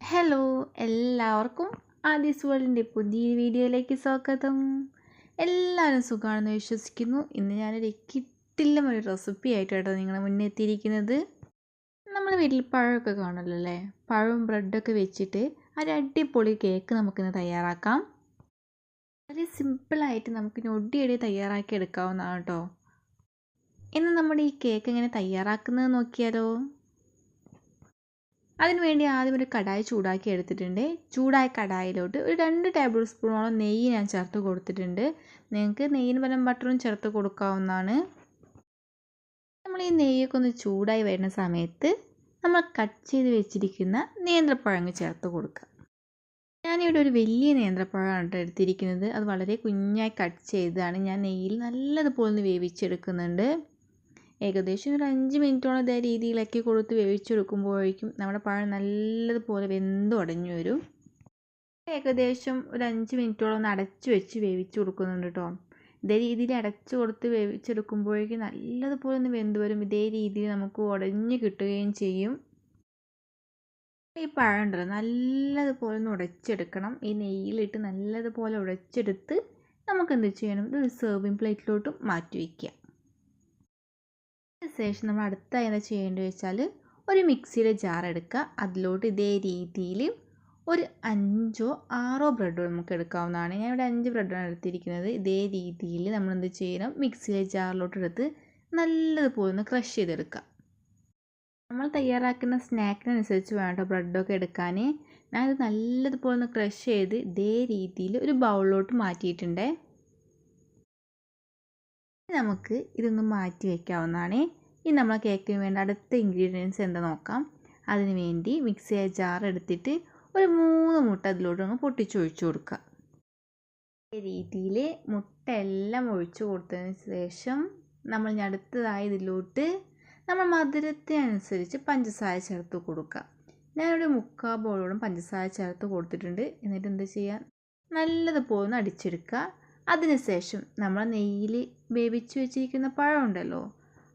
Hello, എല്ലാവർക്കും ആദീസ് വേൾഡിൻ്റെ പുതിയ വീഡിയോയിലേക്ക് സ്വാഗതം. എല്ലാവരും സുഖമാണെന്ന് വിശ്വസിക്കുന്നു. ഇന്ന് ഞാനൊരു കിട്ടില്ല ഒരു റെസിപ്പി ആയിട്ടാണ് നിങ്ങളുടെ മുന്നേ എത്തിയിരിക്കുന്നത്. നമ്മുടെ വീട്ടിൽ പഴമൊക്കെ കാണുമല്ലോ അല്ലേ? പഴവും ബ്രെഡൊക്കെ വെച്ചിട്ട് ഒരു അടിപൊളി കേക്ക് നമുക്കിന്ന് തയ്യാറാക്കാം. വളരെ സിമ്പിളായിട്ട് നമുക്ക് ഞൊടിയടി തയ്യാറാക്കി എടുക്കാവുന്നതാണ് കേട്ടോ. ഇന്ന് നമ്മുടെ ഈ കേക്ക് എങ്ങനെ തയ്യാറാക്കുന്നത് നോക്കിയാലോ? അതിനുവേണ്ടി ആദ്യം ഒരു കടായി ചൂടാക്കി എടുത്തിട്ടുണ്ട്. ചൂടായ കടായിലോട്ട് ഒരു 2 ടേബിൾ സ്പൂണോളം നെയ്യ് ഞാൻ ചേർത്ത് കൊടുത്തിട്ടുണ്ട്. നിങ്ങൾക്ക് നെയ്യിന് പകരം ബട്ടറും ചേർത്ത് കൊടുക്കാവുന്നതാണ്. നമ്മൾ ഈ നെയ്യൊക്കെ ഒന്ന് ചൂടായി വരുന്ന സമയത്ത് നമ്മൾ കട്ട് ചെയ്ത് വെച്ചിരിക്കുന്ന നേന്ത്രപ്പഴങ്ങൾ ചേർത്ത് കൊടുക്കുക. ഞാനിവിടെ ഒരു വലിയ നേന്ത്രപ്പഴമാണ് എടുത്തിരിക്കുന്നത്. അത് വളരെ കുഞ്ഞായി കട്ട് ചെയ്തതാണ്. ഞാൻ നെയ്യിൽ നല്ലതുപോലെ ഒന്ന് വേവിച്ചെടുക്കുന്നുണ്ട്. ഏകദേശം ഒരു 5 മിനിറ്റോളം ഇതേ രീതിയിലൊക്കെ കൊടുത്ത് വേവിച്ചെടുക്കുമ്പോഴേക്കും നമ്മുടെ പഴം നല്ലതുപോലെ വെന്ത് ഉടഞ്ഞു വരും. ഏകദേശം ഒരു 5 മിനിറ്റോളം ഒന്ന് അടച്ച് വെച്ച് വേവിച്ച് കൊടുക്കുന്നുണ്ട് കേട്ടോ. ഇതേ രീതിയിൽ അടച്ച് കൊടുത്ത് വേവിച്ചെടുക്കുമ്പോഴേക്കും നല്ലതുപോലെ ഒന്ന് വെന്ത് വരും. ഇതേ രീതിയിൽ നമുക്ക് ഉടഞ്ഞ് കിട്ടുകയും ചെയ്യും. ഈ പഴം ഉണ്ടല്ലോ നല്ലതുപോലെ ഒന്ന് ഉടച്ചെടുക്കണം. ഈ നെയ്യിലിട്ട് നല്ലതുപോലെ ഉടച്ചെടുത്ത് നമുക്ക് എന്ത് ചെയ്യണം, ഇതൊരു സെർവിങ് പ്ലേറ്റിലോട്ട് മാറ്റി വയ്ക്കുക. ശേഷം നമ്മൾ അടുത്തായി എന്താ ചെയ്യേണ്ടത് വെച്ചാൽ ഒരു മിക്സിയുടെ ജാർ എടുക്കുക. അതിലോട്ട് ഇതേ രീതിയിൽ ഒരു 5 6 ബ്രെഡ് നമുക്ക് എടുക്കാവുന്നതാണ്. ഞാൻ ഇവിടെ 5 ബ്രെഡാണ് എടുത്തിരിക്കുന്നത്. ഇതേ രീതിയിൽ നമ്മൾ എന്ത് ചെയ്യണം, മിക്സിയിലെ ജാറിലോട്ട് എടുത്ത് നല്ലതുപോലെ ഒന്ന് ക്രഷ് ചെയ്തെടുക്കുക. നമ്മൾ തയ്യാറാക്കുന്ന സ്നാക്കിനനുസരിച്ച് വേണ്ട ബ്രെഡൊക്കെ എടുക്കാൻ. ഞാനത് നല്ലതുപോലെ ഒന്ന് ക്രഷ് ചെയ്ത് ഇതേ രീതിയിൽ ഒരു ബൗളിലോട്ട് മാറ്റിയിട്ടുണ്ട്. നമുക്ക് ഇതൊന്ന് മാറ്റി വയ്ക്കാവുന്നതാണ്. ഇനി നമ്മൾ കേക്കിന് വേണ്ട അടുത്ത ഇൻഗ്രീഡിയൻസ് എന്താ നോക്കാം. അതിന് വേണ്ടി മിക്സിയെ ജാർ എടുത്തിട്ട് ഒരു 3 മുട്ട അതിലോട്ട് ഒന്ന് പൊട്ടിച്ചൊഴിച്ചു കൊടുക്കുക. ഈ രീതിയിൽ മുട്ട എല്ലാം ഒഴിച്ചു കൊടുത്തതിന് ശേഷം നമ്മൾ അടുത്തതായി ഇതിലോട്ട് നമ്മൾ മധുരത്തിനനുസരിച്ച് പഞ്ചസാര ചേർത്ത് കൊടുക്കുക. ഞാനൊരു 3/4 ബൗളോളം പഞ്ചസാര ചേർത്ത് കൊടുത്തിട്ടുണ്ട്. എന്നിട്ട് എന്ത് ചെയ്യുക, നല്ലതുപോലെ ഒന്ന് അടിച്ചെടുക്കുക. അതിനുശേഷം നമ്മൾ നെയ്യിൽ വേവിച്ച് വെച്ചിരിക്കുന്ന പഴം ഉണ്ടല്ലോ,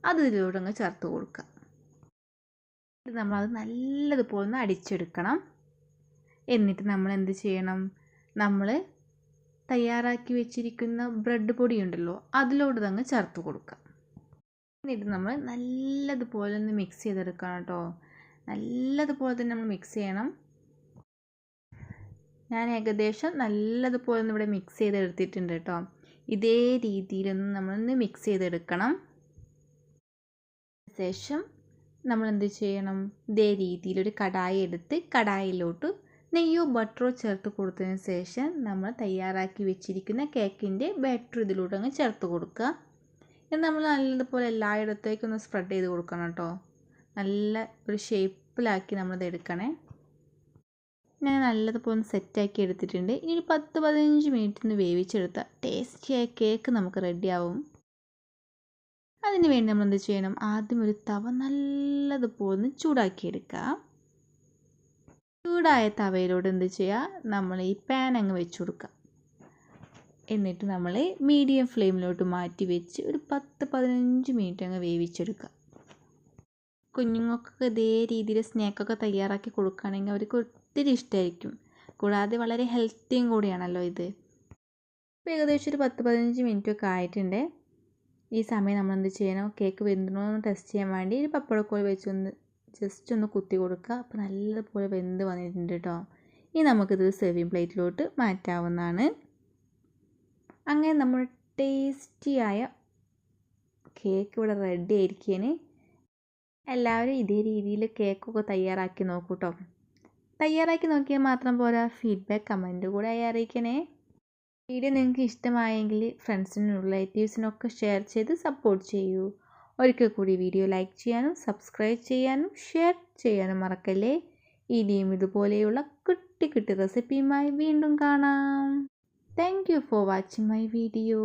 അത് ഇതിലൂടെ അങ്ങ് ചേർത്ത് കൊടുക്കുക. നമ്മളത് നല്ലതുപോലെ ഒന്ന് അടിച്ചെടുക്കണം. എന്നിട്ട് നമ്മൾ എന്ത് ചെയ്യണം, നമ്മൾ തയ്യാറാക്കി വെച്ചിരിക്കുന്ന ബ്രെഡ് പൊടി ഉണ്ടല്ലോ അതിലോട്ട് അങ്ങ് ചേർത്ത് കൊടുക്കുക. എന്നിട്ട് നമ്മൾ നല്ലതുപോലെ ഒന്ന് മിക്സ് ചെയ്തെടുക്കണം കേട്ടോ. നല്ലതുപോലെ തന്നെ നമ്മൾ മിക്സ് ചെയ്യണം. ഞാൻ ഏകദേശം നല്ലതുപോലെ ഒന്ന് ഇവിടെ മിക്സ് ചെയ്തെടുത്തിട്ടുണ്ട് കേട്ടോ. ഇതേ രീതിയിലൊന്ന് നമ്മളൊന്ന് മിക്സ് ചെയ്തെടുക്കണം. ശേഷം നമ്മൾ എന്ത് ചെയ്യണം, ഇതേ രീതിയിലൊരു കടായി എടുത്ത് കടായിലോട്ട് നെയ്യോ ബട്ടറോ ചേർത്ത് കൊടുത്തതിന് ശേഷം നമ്മൾ തയ്യാറാക്കി വെച്ചിരിക്കുന്ന കേക്കിൻ്റെ ബാറ്റർ ഇതിലൂടെ അങ്ങ് ചേർത്ത് കൊടുക്കുക. ഇത് നമ്മൾ നല്ലതുപോലെ എല്ലായിടത്തേക്കൊന്ന് സ്പ്രെഡ് ചെയ്ത് കൊടുക്കണം കേട്ടോ. നല്ല ഒരു ഷേപ്പിലാക്കി നമ്മളത് എടുക്കണേ. ഞാൻ നല്ലതുപോലെ ഒന്ന് സെറ്റാക്കി എടുത്തിട്ടുണ്ട്. ഇനി ഒരു 10-15 മിനിറ്റ് വേവിച്ചെടുത്താൽ ടേസ്റ്റിയായ കേക്ക് നമുക്ക് റെഡിയാവും. അതിന് വേണ്ടി നമ്മൾ എന്ത് ചെയ്യണം, ആദ്യം ഒരു തവ നല്ലതുപോലെ ഒന്ന് ചൂടാക്കിയെടുക്കുക. ചൂടായ തവയിലോട്ട് എന്ത് ചെയ്യുക, നമ്മൾ ഈ പാൻ അങ്ങ് വെച്ച് കൊടുക്കുക. എന്നിട്ട് നമ്മൾ മീഡിയം ഫ്ലെയിമിലോട്ട് മാറ്റി വെച്ച് ഒരു 10-15 മിനിറ്റ് അങ്ങ് വേവിച്ചെടുക്കുക. കുഞ്ഞുങ്ങൾക്കൊക്കെ ഇതേ രീതിയിൽ സ്നാക്കൊക്കെ തയ്യാറാക്കി കൊടുക്കുകയാണെങ്കിൽ അവർക്ക് ഒത്തിരി ഇഷ്ടമായിരിക്കും. കൂടാതെ വളരെ ഹെൽത്തിയും കൂടിയാണല്ലോ ഇത്. ഇപ്പോൾ ഏകദേശം ഒരു 10-15 മിനിറ്റൊക്കെ ആയിട്ടുണ്ട്. ഈ സമയം നമ്മൾ എന്ത് ചെയ്യണം, കേക്ക് വെന്തണോ എന്ന് ടെസ്റ്റ് ചെയ്യാൻ വേണ്ടി ഒരു പപ്പടക്കോൽ വെച്ചൊന്ന് ജസ്റ്റ് ഒന്ന് കുത്തി കൊടുക്കുക. അപ്പോൾ നല്ലപോലെ വെന്ത് വന്നിട്ടുണ്ട് കേട്ടോ. ഇനി നമുക്കിത് സെർവിങ് പ്ലേറ്റിലോട്ട് മാറ്റാവുന്നതാണ്. അങ്ങനെ നമ്മൾ ടേസ്റ്റിയായ കേക്ക് ഇവിടെ റെഡി ആയിരിക്കുകയാണ്. എല്ലാവരും ഇതേ രീതിയിൽ കേക്കൊക്കെ തയ്യാറാക്കി നോക്കൂ കേട്ടോ. തയ്യാറാക്കി നോക്കിയാൽ മാത്രം പോരാ, ഫീഡ്ബാക്ക് കമൻറ്റ് കൂടെ അറിയിക്കണേ. വീഡിയോ നിങ്ങൾക്ക് ഇഷ്ടമായെങ്കിൽ ഫ്രണ്ട്സിനും റിലേറ്റീവ്സിനൊക്കെ ഷെയർ ചെയ്ത് സപ്പോർട്ട് ചെയ്യൂ. ഒരിക്കൽ കൂടി വീഡിയോ ലൈക്ക് ചെയ്യാനും സബ്സ്ക്രൈബ് ചെയ്യാനും ഷെയർ ചെയ്യാനും മറക്കല്ലേ. ഇനിയും ഇതുപോലെയുള്ള കുട്ടി റെസിപ്പിയുമായി വീണ്ടും കാണാം. Thank you for watching my video.